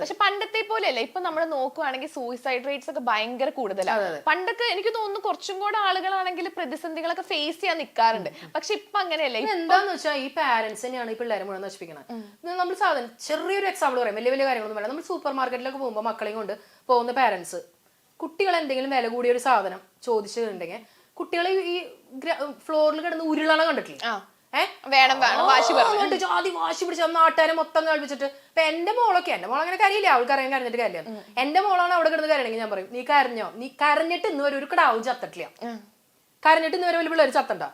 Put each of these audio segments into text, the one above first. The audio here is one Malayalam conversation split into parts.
പക്ഷെ പണ്ടത്തെ പോലെയല്ല. ഇപ്പൊ നമ്മൾ നോക്കുവാണെങ്കിൽ സൂയിസൈഡ് റേറ്റ്സ് ഒക്കെ ഭയങ്കര കൂടുതലാണ്. പണ്ടൊക്കെ എനിക്ക് തോന്നുന്നു കുറച്ചും കൂടെ ആളുകളാണെങ്കിൽ പ്രതിസന്ധികളൊക്കെ ഫേസ് ചെയ്യാൻ നിൽക്കാറുണ്ട്. പക്ഷെ ഇപ്പൊ അങ്ങനെയല്ല. എന്താന്ന് വെച്ചാൽ ഈ പാരന്റ്സ് തന്നെയാണ് ഈ പിള്ളേരെ മുഴുവൻ നശിപ്പിക്കുന്നത്. നമ്മൾ സാധനം ചെറിയൊരു എക്സാമ്പിൾ പറയാം, വലിയ വലിയ കാര്യങ്ങളൊന്നും വേണം. നമ്മൾ സൂപ്പർ മാർക്കറ്റിലൊക്കെ പോകുമ്പോൾ മക്കളെയും കൊണ്ട് പോകുന്ന പാരന്റ്സ് കുട്ടികൾ എന്തെങ്കിലും വില കൂടിയ ഒരു സാധനം ചോദിച്ചിട്ടുണ്ടെങ്കിൽ കുട്ടികളെ ഈ ഫ്ലോറിൽ കിടന്ന് ഉരുളണ കണ്ടിട്ടില്ലേ? വേണം വേണം വാശി ജാതി വാശി പിടിച്ച നാട്ടുകാരെ മൊത്തം കഴിപ്പിച്ചിട്ട്. ഇപ്പൊ എന്റെ മോൾ അങ്ങനെ കരയില്ല, അവൾക്ക് അറിയാൻ കരഞ്ഞിട്ട് കാര്യമില്ല. എന്റെ മോളാണ് അവിടെ കിടന്ന് കരയണമെങ്കിൽ ഞാൻ പറയും, നീ കരഞ്ഞോ? നീ കരഞ്ഞിട്ട് ഇന്ന് വരെ ഒരു കിടാവും ചത്തട്ടില്ല. കരഞ്ഞിട്ട് ഇന്ന് വരെ വലിയ പിള്ളേർ ചത്തണ്ട,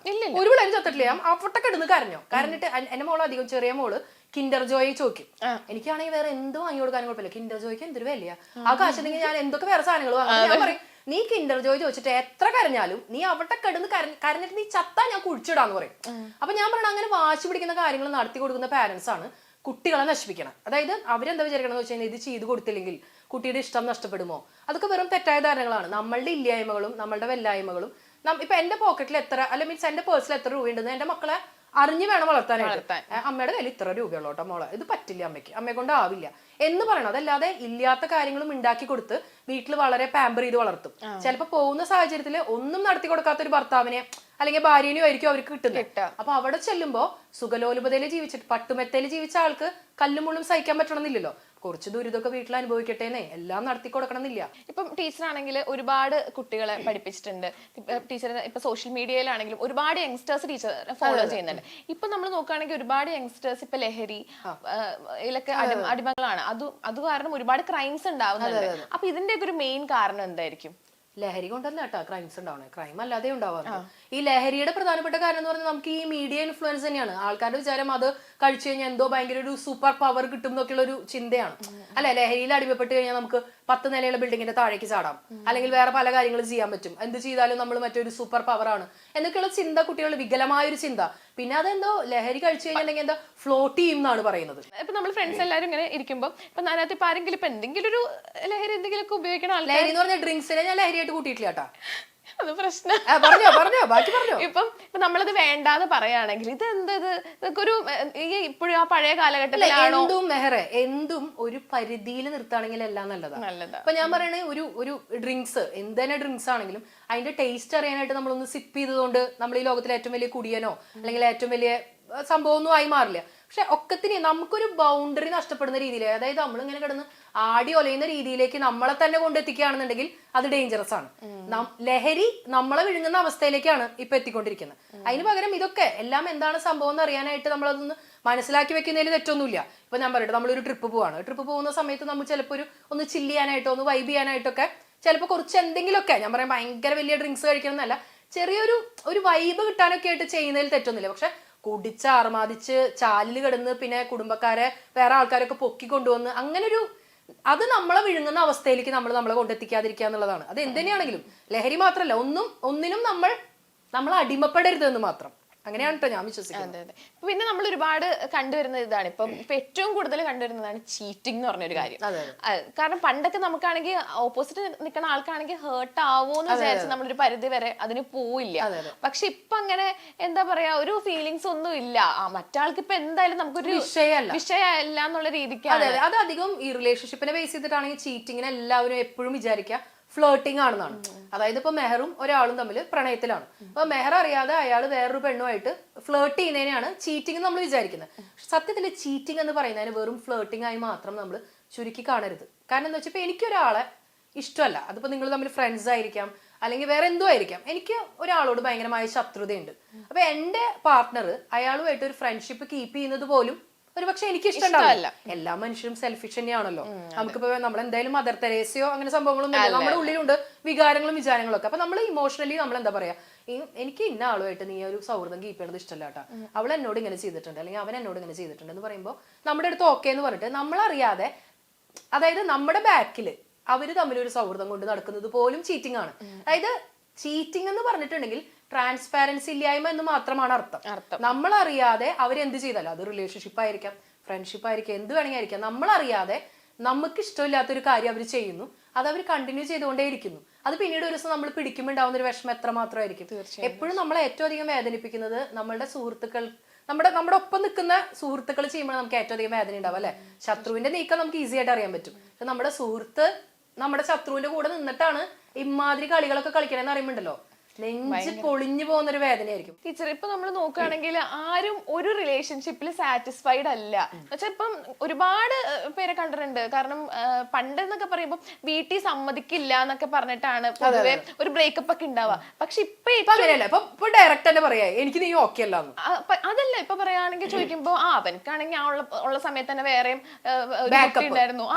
ഒരു പിള്ളേരും ചത്തട്ടില്ല. അവിടെ കിടന്ന് കരഞ്ഞോ? കരഞ്ഞിട്ട് എന്റെ മോള് അധികം ചെറിയ മോള് കിൻഡർ ജോയ് ചോദിക്കും. എനിക്കാണെങ്കിൽ വേറെ എന്ത് വാങ്ങി കൊടുക്കാനും കുഴപ്പമില്ല, കിൻഡർ ജോയ്ക്ക് എന്തൊരു വിലയാ. ആ കാശുണ്ടെങ്കിൽ ഞാൻ എന്തൊക്കെ വേറെ സാധനങ്ങൾ വാങ്ങും. ഞാൻ പറയും, നീ കിൻഡർ ജോയ് ചോദിച്ചിട്ട് എത്ര കരഞ്ഞാലും നീ അവിടെ കിടന്ന് കരഞ്ഞിട്ട് നീ ചത്താ ഞാൻ കുഴിച്ചിടാന്ന് പറയും. അപ്പൊ ഞാൻ പറയണ അങ്ങനെ വാശി പിടിക്കുന്ന കാര്യങ്ങൾ നടത്തി കൊടുക്കുന്ന പാരന്റ്സ് ആണ് കുട്ടികളെ നശിപ്പിക്കണം. അതായത് അവരെന്താ വിചാരിക്കണം എന്ന് വെച്ച് കഴിഞ്ഞാൽ ഇത് ചെയ്ത് കൊടുത്തില്ലെങ്കിൽ കുട്ടിയുടെ ഇഷ്ടം നഷ്ടപ്പെടുമോ? അതൊക്കെ വെറും തെറ്റായ ധാരണകളാണ്. നമ്മളുടെ ഇല്ലായ്മകളും നമ്മളുടെ വല്ലായ്മകളും ഇപ്പൊ എന്റെ പോക്കറ്റിൽ എത്ര, അല്ലെ മീൻസ് എന്റെ പേഴ്സിൽ എത്ര രൂപയുണ്ടെന്ന് എന്റെ മക്കളെ അറിഞ്ഞു വേണം വളർത്താനായിട്ട്. അമ്മയുടെ കയ്യിൽ ഇത്ര രൂപയുള്ളൂ കേട്ടോ മോളെ, ഇത് പറ്റില്ല അമ്മയ്ക്ക്, അമ്മയെ കൊണ്ട് ആവില്ല എന്ന് പറയണം. അതല്ലാതെ ഇല്ലാത്ത കാര്യങ്ങളും ഉണ്ടാക്കി കൊടുത്ത് വീട്ടിൽ വളരെ പാമ്പർ ചെയ്ത് വളർത്തും. ചിലപ്പോ പോകുന്ന സാഹചര്യത്തിൽ ഒന്നും നടത്തി കൊടുക്കാത്ത ഒരു ഭർത്താവിനെ അല്ലെങ്കിൽ ഭാര്യനെയോ ആയിരിക്കും അവർക്ക് കിട്ടുന്നത്. അപ്പൊ അവിടെ ചെല്ലുമ്പോ സുഖലോലുപതയിൽ ജീവിച്ചിട്ട് പട്ടുമെത്തയിൽ ജീവിച്ച ആൾക്ക് കല്ലുമുള്ളും സഹിക്കാൻ പറ്റണമെന്നില്ലല്ലോ. കുറച്ച് ദുരിതമൊക്കെ വീട്ടിൽ അനുഭവിക്കട്ടേന്നേ, എല്ലാം നടത്തി കൊടുക്കണമെന്നില്ല. ഇപ്പം ടീച്ചറാണെങ്കിൽ ഒരുപാട് കുട്ടികളെ പഠിപ്പിച്ചിട്ടുണ്ട്. ടീച്ചർ ഇപ്പൊ സോഷ്യൽ മീഡിയയിലാണെങ്കിലും ഒരുപാട് യങ്സ്റ്റേഴ്സ് ടീച്ചർ ഫോളോ ചെയ്യുന്നുണ്ട്. ഇപ്പൊ നമ്മൾ നോക്കുകയാണെങ്കിൽ ഒരുപാട് യങ്സ്റ്റേഴ്സ് ഇപ്പൊ ലഹരി ഇതിലൊക്കെ അടിമകളാണ്. അത് കാരണം ഒരുപാട് ക്രൈംസ് ഉണ്ടാവുന്നുണ്ട്. അപ്പൊ ഇതിന്റെയൊക്കെ ഒരു മെയിൻ കാരണം എന്തായിരിക്കും? ലഹരി കൊണ്ടല്ല കേട്ടോ ക്രൈംസ് ഉണ്ടാവണേ, ക്രൈം അല്ലാതെ ഉണ്ടാവാറ്. ഈ ലഹരിയുടെ പ്രധാനപ്പെട്ട കാര്യം എന്ന് പറഞ്ഞാൽ നമുക്ക് ഈ മീഡിയ ഇൻഫ്ലുവൻസ് തന്നെയാണ്. ആൾക്കാരുടെ വിചാരം അത് കഴിച്ചു കഴിഞ്ഞാൽ എന്തോ ഭയങ്കര ഒരു സൂപ്പർ പവർ കിട്ടും എന്നൊക്കെയുള്ള ഒരു ചിന്തയാണ്. അല്ലെ, ലഹരിയിൽ അടിമപ്പെട്ട് കഴിഞ്ഞാൽ നമുക്ക് 10 നിലയുള്ള ബിൽഡിങ്ങിന്റെ താഴേക്ക് ചാടാം, അല്ലെങ്കിൽ വേറെ പല കാര്യങ്ങളും ചെയ്യാൻ പറ്റും, എന്ത് ചെയ്താലും നമ്മൾ മറ്റൊരു സൂപ്പർ പവർ ആണ് എന്നൊക്കെയുള്ള ചിന്ത കുട്ടികളുടെ വികലമായൊരു ചിന്ത. പിന്നെ അതെന്തോ ലഹരി കഴിച്ചു കഴിഞ്ഞിട്ടുണ്ടെങ്കിൽ എന്താ ഫ്ലോട്ട് ചെയ്യും എന്നാണ് പറയുന്നത്. ഇപ്പൊ നമ്മൾ ഫ്രണ്ട്സ് എല്ലാവരും ഇങ്ങനെ ഇരിക്കുമ്പോൾ ഇപ്പൊ അതിനകത്ത് ഇപ്പൊ ആരെങ്കിലും ഇപ്പൊ എന്തെങ്കിലും ഒരു ലഹരി എന്തെങ്കിലും ഒക്കെ ഉപയോഗിക്കണം. ലഹരി എന്ന് പറഞ്ഞാൽ ഡ്രിങ്ക്സിനെ ഞാൻ ലഹരിയായിട്ട് കൂട്ടിയിട്ടില്ല കേട്ടോ. അത് പ്രശ്നം. ഇപ്പം നമ്മളത് വേണ്ടാന്ന് പറയുകയാണെങ്കിൽ ഇത് എന്തത് ഇതൊക്കെ ഒരു ഇപ്പോഴും ആ പഴയ കാലഘട്ടത്തിലാണോ? എന്തും ഒരു പരിധിയിൽ നിർത്തുകയാണെങ്കിൽ എല്ലാം നല്ലതാണ്. അപ്പൊ ഞാൻ പറയണേ, ഒരു ഡ്രിങ്ക്സ് എന്ത് തന്നെ ഡ്രിങ്ക്സ് ആണെങ്കിലും അതിന്റെ ടേസ്റ്റ് അറിയാനായിട്ട് നമ്മളൊന്ന് സിപ്പ് ചെയ്തതുകൊണ്ട് നമ്മൾ ഈ ലോകത്തിലെ ഏറ്റവും വലിയ കുടിയനോ അല്ലെങ്കിൽ ഏറ്റവും വലിയ സംഭവമൊന്നും ആയി മാറില്ല. പക്ഷെ ഒക്കത്തിന് നമുക്കൊരു ബൗണ്ടറി നഷ്ടപ്പെടുന്ന രീതിയിൽ, അതായത് നമ്മളിങ്ങനെ കിടന്ന് ആടി ഒലയുന്ന രീതിയിലേക്ക് നമ്മളെ തന്നെ കൊണ്ടെത്തിക്കുകയാണെന്നുണ്ടെങ്കിൽ അത് ഡേഞ്ചറസ് ആണ്. ലഹരി നമ്മളെ വിഴുങ്ങുന്ന അവസ്ഥയിലേക്കാണ് ഇപ്പൊ എത്തിക്കൊണ്ടിരിക്കുന്നത്. അതിന് പകരം ഇതൊക്കെ എല്ലാം എന്താണ് സംഭവം എന്ന് അറിയാനായിട്ട് നമ്മളതൊന്ന് മനസ്സിലാക്കി വെക്കുന്നതിൽ തെറ്റൊന്നുമില്ല. ഇപ്പൊ ഞാൻ പറയട്ടെ, നമ്മളൊരു ട്രിപ്പ് പോവാണ്. ട്രിപ്പ് പോകുന്ന സമയത്ത് നമ്മൾ ചിലപ്പോൾ ഒന്ന് ചില്ല് ചെയ്യാനായിട്ടോ ഒന്ന് വൈബ് ചെയ്യാനായിട്ടൊക്കെ ചിലപ്പോൾ കുറച്ച് എന്തെങ്കിലുമൊക്കെ, ഞാൻ പറയാം ഭയങ്കര വലിയ ഡ്രിങ്ക്സ് കഴിക്കണം എന്നല്ല, ചെറിയൊരു വൈബ് കിട്ടാനൊക്കെ ആയിട്ട് ചെയ്യുന്നതിൽ തെറ്റൊന്നുമില്ല. പക്ഷെ കുടിച്ച് ആർമാദിച്ച് ചാലിൽ കിടന്ന് പിന്നെ കുടുംബക്കാരെ വേറെ ആൾക്കാരൊക്കെ പൊക്കി കൊണ്ടുവന്ന് അങ്ങനൊരു അത് നമ്മളെ വിഴുങ്ങുന്ന അവസ്ഥയിലേക്ക് നമ്മളെ കൊണ്ടെത്തിക്കാതിരിക്കുക എന്നുള്ളതാണ്. അത് എന്തിനാണെങ്കിലും ലഹരി മാത്രമല്ല, ഒന്നിനും നമ്മൾ അടിമപ്പെടരുത് എന്ന് മാത്രം. അങ്ങനെയാണ് കേട്ടോ ഞാൻ വിശ്വസിക്കുന്നത്. പിന്നെ നമ്മൾ ഒരുപാട് കണ്ടുവരുന്നത് ഇതാണ്, ഇപ്പം ഏറ്റവും കൂടുതൽ കണ്ടുവരുന്നതാണ് ചീറ്റിംഗ് എന്ന് പറഞ്ഞൊരു കാര്യം. കാരണം പണ്ടൊക്കെ നമുക്കാണെങ്കിൽ ഓപ്പോസിറ്റ് നിൽക്കുന്ന ആൾക്കാണെങ്കിൽ ഹേർട്ട് ആവോന്ന് വിചാരിച്ച് നമ്മളൊരു പരിധി വരെ അതിന് പോയില്ല. പക്ഷെ ഇപ്പൊ അങ്ങനെ എന്താ പറയാ, ഒരു ഫീലിങ്സ് ഒന്നും ഇല്ല. മറ്റാൾക്ക് ഇപ്പൊ എന്തായാലും നമുക്കൊരു വിഷയമല്ല എന്നുള്ള രീതിക്ക്. അത് അധികം ഈ റിലേഷൻഷിപ്പിനെ ബേസ് ചെയ്തിട്ടാണെങ്കിൽ ചീറ്റിങ്ങിനെ എല്ലാവരും എപ്പോഴും വിചാരിക്കുക ഫ്ലേർട്ടിങ് ആണെന്നാണ്. അതായത് ഇപ്പൊ മെഹറും ഒരാളും തമ്മിൽ പ്രണയത്തിലാണ്. അപ്പൊ മെഹർ അറിയാതെ അയാൾ വേറൊരു പെണ്ണുമായിട്ട് ഫ്ലേർട്ട് ചെയ്യുന്നതിനെയാണ് ചീറ്റിംഗ് നമ്മൾ വിചാരിക്കുന്നത്. സത്യത്തിൽ ചീറ്റിംഗ് എന്ന് പറയുന്നതിന് വെറും ഫ്ലേർട്ടിംഗ് ആയി മാത്രം നമ്മൾ ചുരുക്കി കാണരുത്. കാരണം എന്താ വെച്ചാൽ ഇപ്പൊ എനിക്കൊരാളെ ഇഷ്ടമല്ല, അതിപ്പോ നിങ്ങൾ തമ്മിൽ ഫ്രണ്ട്സ് ആയിരിക്കാം അല്ലെങ്കിൽ വേറെ എന്തോ ആയിരിക്കാം, എനിക്ക് ഒരാളോട് ഭയങ്കരമായ ശത്രുതയുണ്ട്. അപ്പൊ എന്റെ പാർട്ട്ണർ അയാളുമായിട്ട് ഒരു ഫ്രണ്ട്ഷിപ്പ് കീപ്പ് ചെയ്യുന്നത് പോലും ഒരു പക്ഷെ എനിക്ക് ഇഷ്ടമല്ല. എല്ലാ മനുഷ്യരും സെൽഫിഷ് തന്നെയാണല്ലോ. നമുക്കിപ്പോ നമ്മളെന്തായാലും മദർ തെരേസയോ അങ്ങനെ സംഭവങ്ങളൊന്നും നമ്മുടെ ഉള്ളിലുണ്ട് വികാരങ്ങളും വിചാരങ്ങളും ഒക്കെ. അപ്പൊ നമ്മൾ ഇമോഷണലി നമ്മൾ എന്താ പറയാ, എനിക്ക് ഇന്ന ആളുമായിട്ട് നീ ഒരു സൗഹൃദം കീപ്പ് ചെയ്യുന്നത് ഇഷ്ടമല്ല കേട്ടാ, അവൾ എന്നോട് ഇങ്ങനെ ചെയ്തിട്ടുണ്ട് അല്ലെങ്കിൽ അവൻ എന്നോട് ഇങ്ങനെ ചെയ്തിട്ടുണ്ട് എന്ന് പറയുമ്പോൾ നമ്മുടെ അടുത്ത് ഓക്കെ എന്ന് പറഞ്ഞിട്ട് നമ്മളറിയാതെ, അതായത് നമ്മുടെ ബാക്കില് അവര് തമ്മിലൊരു സൗഹൃദം കൊണ്ട് നടക്കുന്നത് പോലും ചീറ്റിംഗ് ആണ്. അതായത് ചീറ്റിംഗ് എന്ന് പറഞ്ഞിട്ടുണ്ടെങ്കിൽ ട്രാൻസ്പാരൻസി ഇല്ലായ്മ എന്ന് മാത്രമാണ് അർത്ഥം. നമ്മൾ അറിയാതെ അവരെന്ത് ചെയ്താലും, അത് റിലേഷൻഷിപ്പ് ആയിരിക്കാം ഫ്രണ്ട്ഷിപ്പ് ആയിരിക്കാം എന്ത് വേണമെങ്കിൽ ആയിരിക്കാം, നമ്മളറിയാതെ നമുക്ക് ഇഷ്ടമില്ലാത്തൊരു കാര്യം അവർ ചെയ്യുന്നു, അത് അവർ കണ്ടിന്യൂ ചെയ്തുകൊണ്ടേയിരിക്കുന്നു. അത് പിന്നീട് ഒരു ദിവസം നമ്മൾ പിടിക്കുമ്പോണ്ടാവുന്ന ഒരു വിഷമം എത്രമാത്രമായിരിക്കും. എപ്പോഴും നമ്മളെ ഏറ്റവും അധികം വേദനിപ്പിക്കുന്നത് നമ്മളുടെ സുഹൃത്തുക്കൾ നമ്മുടെ നമ്മുടെ ഒപ്പം നിൽക്കുന്ന സുഹൃത്തുക്കൾ ചെയ്യുമ്പോൾ നമുക്ക് ഏറ്റവും അധികം വേദന ഉണ്ടാവും അല്ലെ. ശത്രുവിന്റെ നീക്കം നമുക്ക് ഈസി ആയിട്ട് അറിയാൻ പറ്റും. പക്ഷെ നമ്മുടെ സുഹൃത്ത് നമ്മുടെ ശത്രുവിന്റെ കൂടെ നിന്നിട്ടാണ് ഇമാതിരി കളികളൊക്കെ കളിക്കണമെന്ന് അറിയുമ്പോണ്ടല്ലോ നെഞ്ച് പൊളിഞ്ഞു പോകുന്ന ഒരു വേദനയായിരിക്കും. ടീച്ചർ ഇപ്പൊ നമ്മൾ നോക്കുകയാണെങ്കിൽ ആരും ഒരു റിലേഷൻഷിപ്പിൽ സാറ്റിസ്ഫൈഡ് അല്ല. എന്നുവെച്ചാൽ ഇപ്പം ഒരുപാട് പേരെ കണ്ടിട്ടുണ്ട്. കാരണം പണ്ട് എന്നൊക്കെ പറയുമ്പോൾ വീട്ടിൽ സമ്മതിക്കില്ല എന്നൊക്കെ പറഞ്ഞിട്ടാണ് പൊതുവെ ഒരു ബ്രേക്കപ്പ് ഒക്കെ ഉണ്ടാവുക. പക്ഷെ അങ്ങനെയല്ല, ഇപ്പൊ ഡയറക്റ്റ് തന്നെ പറയാ എനിക്ക് നീ ഓക്കെ അല്ല. അതല്ല ഇപ്പൊ പറയുകയാണെങ്കിൽ ചോദിക്കുമ്പോ അവനക്കാണെങ്കിൽ ഉള്ള സമയത്ത് തന്നെ വേറെയും ഉണ്ടായിരുന്നു.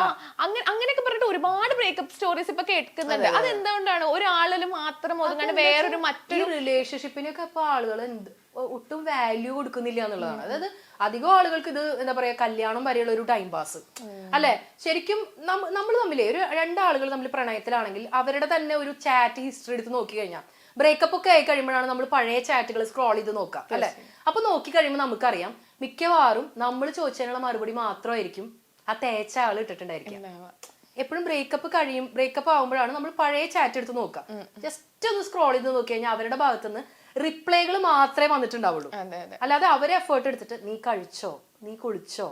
അങ്ങനെയൊക്കെ പറഞ്ഞിട്ട് ഒരുപാട് ബ്രേക്കപ്പ് സ്റ്റോറീസ് ഇപ്പൊ കേൾക്കുന്നുണ്ട്. അതെന്തുകൊണ്ടാണ് ഒരാളിൽ മാത്രം ഒതുങ്ങാണ്ട് വേറൊരു മറ്റൊരു റിലേഷൻഷിപ്പിനൊക്കെ ഇപ്പൊ ആളുകൾ ഒട്ടും വാല്യൂ കൊടുക്കുന്നില്ല എന്നുള്ളതാണ്. അതായത് അധികം ആളുകൾക്ക് ഇത് എന്താ പറയാ കല്യാണം വരെയുള്ള ഒരു ടൈം പാസ് അല്ലെ. ശരിക്കും നമ്മൾ തമ്മിലേ ഒരു രണ്ടാളുകൾ തമ്മിൽ പ്രണയത്തിലാണെങ്കിൽ അവരുടെ തന്നെ ഒരു ചാറ്റ് ഹിസ്റ്ററി എടുത്ത് നോക്കി കഴിഞ്ഞാൽ ബ്രേക്കപ്പ് ഒക്കെ ആയി കഴിയുമ്പോഴാണ് നമ്മൾ പഴയ ചാറ്റുകൾ സ്ക്രോൾ ചെയ്ത് നോക്കാം അല്ലെ. അപ്പൊ നോക്കി കഴിയുമ്പോൾ നമുക്കറിയാം മിക്കവാറും നമ്മൾ ചോദിച്ചതിനുള്ള മറുപടി മാത്രമായിരിക്കും ആ തേച്ച ആൾ ഇട്ടിട്ടുണ്ടായിരിക്കും. എപ്പോഴും ബ്രേക്കപ്പ് ആകുമ്പോഴാണ് നമ്മൾ പഴയ ചാറ്റ് എടുത്ത് നോക്കാം. ജസ്റ്റ് ഒന്ന് സ്ക്രോൾ ചെയ്ത് നോക്കി കഴിഞ്ഞാൽ അവരുടെ ഭാഗത്തുനിന്ന് റിപ്ലൈകൾ മാത്രമേ വന്നിട്ടുണ്ടാവുള്ളൂ. അല്ലാതെ അവരെ എഫേർട്ട് എടുത്തിട്ട് നീ കഴിച്ചോ, നീ കുളിച്ചോ,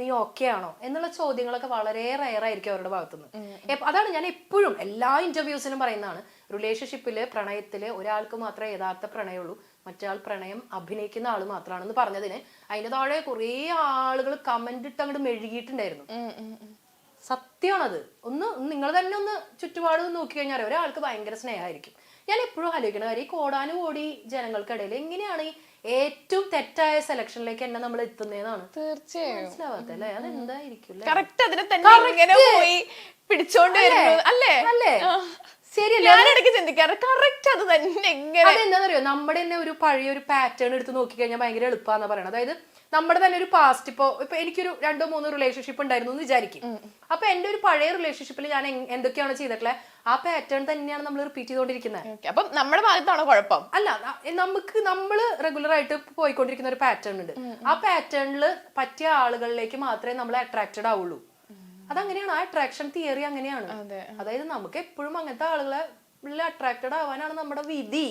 നീ ഓക്കെ ആണോ എന്നുള്ള ചോദ്യങ്ങളൊക്കെ വളരെ റയർ ആയിരിക്കും അവരുടെ ഭാഗത്തുനിന്ന്. അതാണ് ഞാൻ എപ്പോഴും എല്ലാ ഇന്റർവ്യൂസിനും പറയുന്നതാണ്, റിലേഷൻഷിപ്പില് പ്രണയത്തില് ഒരാൾക്ക് മാത്രമേ യഥാർത്ഥ പ്രണയമുള്ളൂ, മറ്റേ പ്രണയം അഭിനയിക്കുന്ന ആള് മാത്രമാണെന്ന് പറഞ്ഞതിന് അതിന്റെ താഴെ കുറെ ആളുകൾ കമന്റ് ഇട്ട് അങ്ങോട്ട് മെഴുകിയിട്ടുണ്ടായിരുന്നു. സത്യമാണത്. നിങ്ങൾ തന്നെ ഒന്ന് ചുറ്റുപാട് നോക്കി കഴിഞ്ഞാൽ ഒരാൾക്ക് ഭയങ്കര സ്നേഹമായിരിക്കും. ഞാൻ എപ്പോഴും ആലോചിക്കണ കാര്യം ഈ കോടാനുകോടി ജനങ്ങൾക്കിടയിൽ എങ്ങനെയാണ് ഈ ഏറ്റവും തെറ്റായ സെലക്ഷനിലേക്ക് എന്നെ നമ്മൾ എത്തുന്നതാണ് തീർച്ചയായും മനസ്സിലാവാത്ത അല്ലേ. അതെന്തായിരിക്കും അതെന്താണെന്നറിയോ, നമ്മുടെ തന്നെ ഒരു പഴയ ഒരു പാറ്റേൺ എടുത്ത് നോക്കി കഴിഞ്ഞാൽ ഭയങ്കര എളുപ്പമാണെന്ന് പറയണത്. അതായത് നമ്മുടെ തന്നെ ഒരു പാസ്റ്റ് ഇപ്പൊ എനിക്കൊരു 2-3 റിലേഷൻഷിപ്പ് ഉണ്ടായിരുന്നു എന്ന് വിചാരിക്കും. അപ്പൊ എന്റെ ഒരു പഴയ റിലേഷൻഷിപ്പിൽ ഞാൻ എന്തൊക്കെയാണ് ചെയ്തിട്ടുള്ളത് ആ പാറ്റേൺ തന്നെയാണ് നമ്മൾ റിപ്പീറ്റ് ചെയ്തുകൊണ്ടിരിക്കുന്നത്. അപ്പൊ നമ്മുടെ ഭാഗത്താണോ കുഴപ്പം? അല്ല, നമ്മൾ റെഗുലർ ആയിട്ട് പോയിക്കൊണ്ടിരിക്കുന്ന ഒരു പാറ്റേൺ ഉണ്ട്. ആ പാറ്റേണിൽ പറ്റിയ ആളുകളിലേക്ക് മാത്രമേ നമ്മൾ അട്രാക്റ്റഡ് ആവുള്ളൂ. അതങ്ങനെയാണ്, ആ അട്രാക്ഷൻ തിയറി അങ്ങനെയാണ്. അതായത് നമുക്ക് എപ്പോഴും അങ്ങനത്തെ ആളുകളെ അട്രാക്റ്റഡ് ആവാനാണ് നമ്മുടെ വിധി,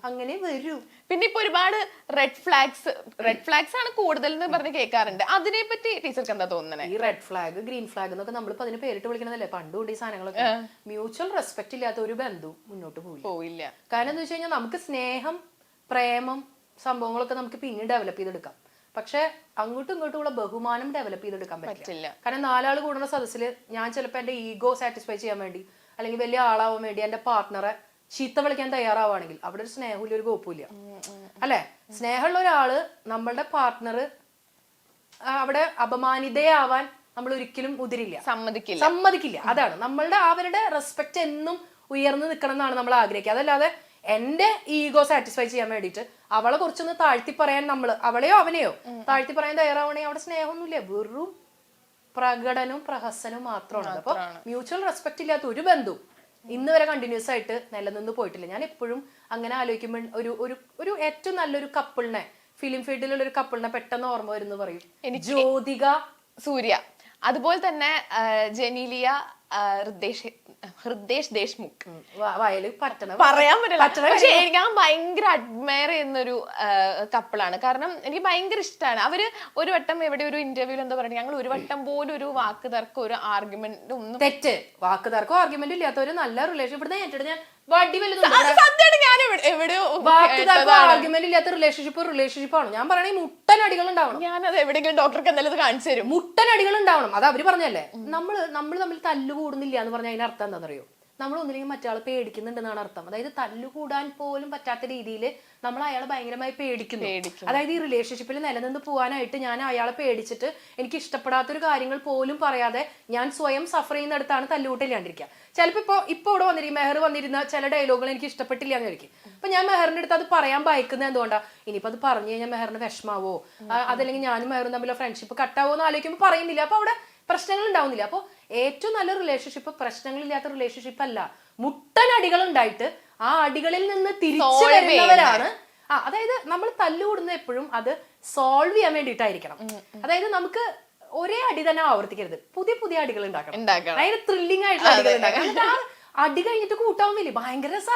അങ്ങനെ വരൂ. പിന്നെ ഇപ്പൊ ഒരുപാട് റെഡ് ഫ്ലാഗ്സ് ആണ് കൂടുതൽ എന്ന് പറഞ്ഞ് കേൾക്കാറുണ്ട്. അതിനെ പറ്റി ടീച്ചർക്ക് എന്താ തോന്നുന്നത്? ഈ റെഡ് ഫ്ലാഗ്, ഗ്രീൻ ഫ്ലാഗ് എന്നൊക്കെ നമ്മളിപ്പോ അതിന് പേരിട്ട് വിളിക്കണതല്ലേ. പണ്ടുകൊണ്ട് ഈ സാധനങ്ങളൊക്കെ മ്യൂച്വൽ റെസ്പെക്ട് ഇല്ലാത്ത ഒരു ബന്ധവും മുന്നോട്ട് പോയില്ല. കാരണം എന്താ വെച്ച് കഴിഞ്ഞാൽ നമുക്ക് സ്നേഹം, പ്രേമം സംഭവങ്ങളൊക്കെ നമുക്ക് പിന്നെ ഡെവലപ്പ് ചെയ്തെടുക്കാം. പക്ഷെ അങ്ങോട്ടും ഇങ്ങോട്ടും ഉള്ള ബഹുമാനം ഡെവലപ്പ് ചെയ്തെടുക്കാൻ പറ്റില്ല. കാരണം 4 ആൾ കൂടുന്ന സദസ്സിൽ ഞാൻ ചിലപ്പോൾ എന്റെ ഈഗോ സാറ്റിസ്ഫൈ ചെയ്യാൻ വേണ്ടി അല്ലെങ്കിൽ വലിയ ആളാവാൻ വേണ്ടി എന്റെ പാർട്ട്ണറെ ചീത്ത വിളിക്കാൻ തയ്യാറാവുകയാണെങ്കിൽ അവിടെ ഒരു സ്നേഹമില്ല, ഒരു കോപ്പില്ല അല്ലെ. സ്നേഹമുള്ള ഒരാള് നമ്മളുടെ പാർട്ട്ണർ അവിടെ അപമാനിതയാവാൻ നമ്മൾ ഒരിക്കലും സമ്മതിക്കില്ല. അതാണ് നമ്മളുടെ അവരുടെ റെസ്പെക്ട് എന്നും ഉയർന്നു നിൽക്കണം എന്നാണ് നമ്മൾ ആഗ്രഹിക്കുക. അതല്ലാതെ എന്റെ ഈഗോ സാറ്റിസ്ഫൈ ചെയ്യാൻ വേണ്ടിയിട്ട് അവളെ കുറച്ചൊന്ന് താഴ്ത്തി പറയാൻ അവളെയോ അവനെയോ താഴ്ത്തി പറയാൻ തയ്യാറാവണമെങ്കിൽ അവിടെ സ്നേഹമൊന്നുമില്ല, വെറും പ്രകടനവും പ്രഹസനവും മാത്രമാണ്. അപ്പൊ മ്യൂച്വൽ റെസ്പെക്ട് ഇല്ലാത്ത ഒരു ബന്ധവും ഇന്ന് വരെ കണ്ടിന്യൂസ് ആയിട്ട് നിലനിന്ന് പോയിട്ടില്ല. ഞാൻ എപ്പോഴും അങ്ങനെ ആലോചിക്കുമ്പോൾ ഒരു ഏറ്റവും നല്ലൊരു കപ്പിളിനെ, ഫിലിം ഫീൽഡിലുള്ള ഒരു കപ്പിളിനെ പെട്ടെന്ന് ഓർമ്മ വരുന്നു പറയും ജ്യോതിക സൂര്യ, അതുപോലെ തന്നെ ജനീലിയ, ഹൃദേശ് ദേശ്മുഖ്. പറയാൻ പറ്റില്ല, പക്ഷെ ഞാൻ ഭയങ്കര അഡ്മയർ ചെയ്യുന്നൊരു കപ്പിളാണ്. കാരണം എനിക്ക് ഭയങ്കര ഇഷ്ടമാണ്. അവര് ഒരു വട്ടം എവിടെ ഒരു ഇന്റർവ്യൂല് എന്താ പറയുക, ഞങ്ങൾ ഒരു വട്ടം പോലും ഒരു വാക്ക് തർക്കം, ഒരു ആർഗ്യുമെന്റ് ഒന്നും തെറ്റ് വാക്ക് തർക്കം ആർഗ്യുമെന്റ് ഇല്ലാത്ത ഒരു നല്ല റിലേഷൻ ഇവിടുന്ന് ഞാൻ ആർഗ്യുമെന്റ് ഇല്ലാത്ത റിലേഷൻഷിപ്പാണ് ഞാൻ പറയണേ. മുട്ടനടികൾ ഉണ്ടാവണം. ഞാനത് എവിടെയെങ്കിലും ഡോക്ടർക്ക് എന്തായാലും കാണിച്ചു തരും. മുട്ടനടികൾ ഉണ്ടാവണം. അത് അവര് പറഞ്ഞല്ലേ. നമ്മൾ തമ്മിൽ തല്ലുകൂടുന്നില്ല എന്ന് പറഞ്ഞാൽ അതിന്റെ അർത്ഥം എന്താണെന്നറിയോ? നമ്മൾ ഒന്നില്ലെങ്കിൽ മറ്റാളെ പേടിക്കുന്നുണ്ടെന്നാണ് അർത്ഥം. അതായത് തല്ലുകൂടാൻ പോലും പറ്റാത്ത രീതിയിൽ നമ്മൾ അയാളെ ഭയങ്കരമായി പേടിക്കുന്നു. അതായത് ഈ റിലേഷൻഷിപ്പിൽ നിലനിന്ന് പോകാനായിട്ട് ഞാൻ അയാളെ പേടിച്ചിട്ട് എനിക്ക് ഇഷ്ടപ്പെടാത്തൊരു കാര്യങ്ങൾ പോലും പറയാതെ ഞാൻ സ്വയം സഫർ ചെയ്യുന്നിടത്താണ് തല്ലുകൂട്ടില്ലാണ്ടിരിക്കുക. ചിലപ്പോൾ ഇപ്പൊ ഇവിടെ മെഹർ വന്നിരുന്ന ചില ഡയലോഗുകൾ എനിക്ക് ഇഷ്ടപ്പെട്ടില്ല എന്ന് ചോദിക്കും. അപ്പൊ ഞാൻ മെഹറിന്റെ അടുത്ത് അത് പറയാൻ ഭയക്കുന്നത് എന്തുകൊണ്ടാണ്? ഇനിയിപ്പോ അത് പറഞ്ഞു കഴിഞ്ഞാൽ മെഹറിന് വിഷമാവോ, അതല്ലെങ്കിൽ ഞാനും മെഹറും തമ്മിലുള്ള ഫ്രണ്ട്ഷിപ്പ് കട്ടാവോ എന്ന് ആലോചിക്കുമ്പോൾ പറയുന്നില്ല. അപ്പൊ അവിടെ പ്രശ്നങ്ങൾ ഉണ്ടാവുന്നില്ല. അപ്പോൾ ഏറ്റവും നല്ല റിലേഷൻഷിപ്പ് പ്രശ്നങ്ങളില്ലാത്ത റിലേഷൻഷിപ്പ് അല്ല, മുട്ടനടികൾ ഉണ്ടായിട്ട് ആ അടികളിൽ നിന്ന് തിരിച്ചു വരുന്നവരാണ്. അതായത് നമ്മൾ തല്ലുകൂടുന്നത് എപ്പോഴും അത് സോൾവ് ചെയ്യാൻ വേണ്ടിയിട്ടായിരിക്കണം. അതായത് നമുക്ക് ഒരേ അടി തന്നെ ആവർത്തിക്കരുത്, പുതിയ അടികൾ ഉണ്ടാക്കണം. അതിന് ത്രില്ലിംഗ് ആയിട്ടുള്ള അടികൾ ഉണ്ടാക്കണം. അടി കഴിഞ്ഞിട്ട് കൂട്ടാവുന്നില്ലേ, ഭയങ്കര രസാ.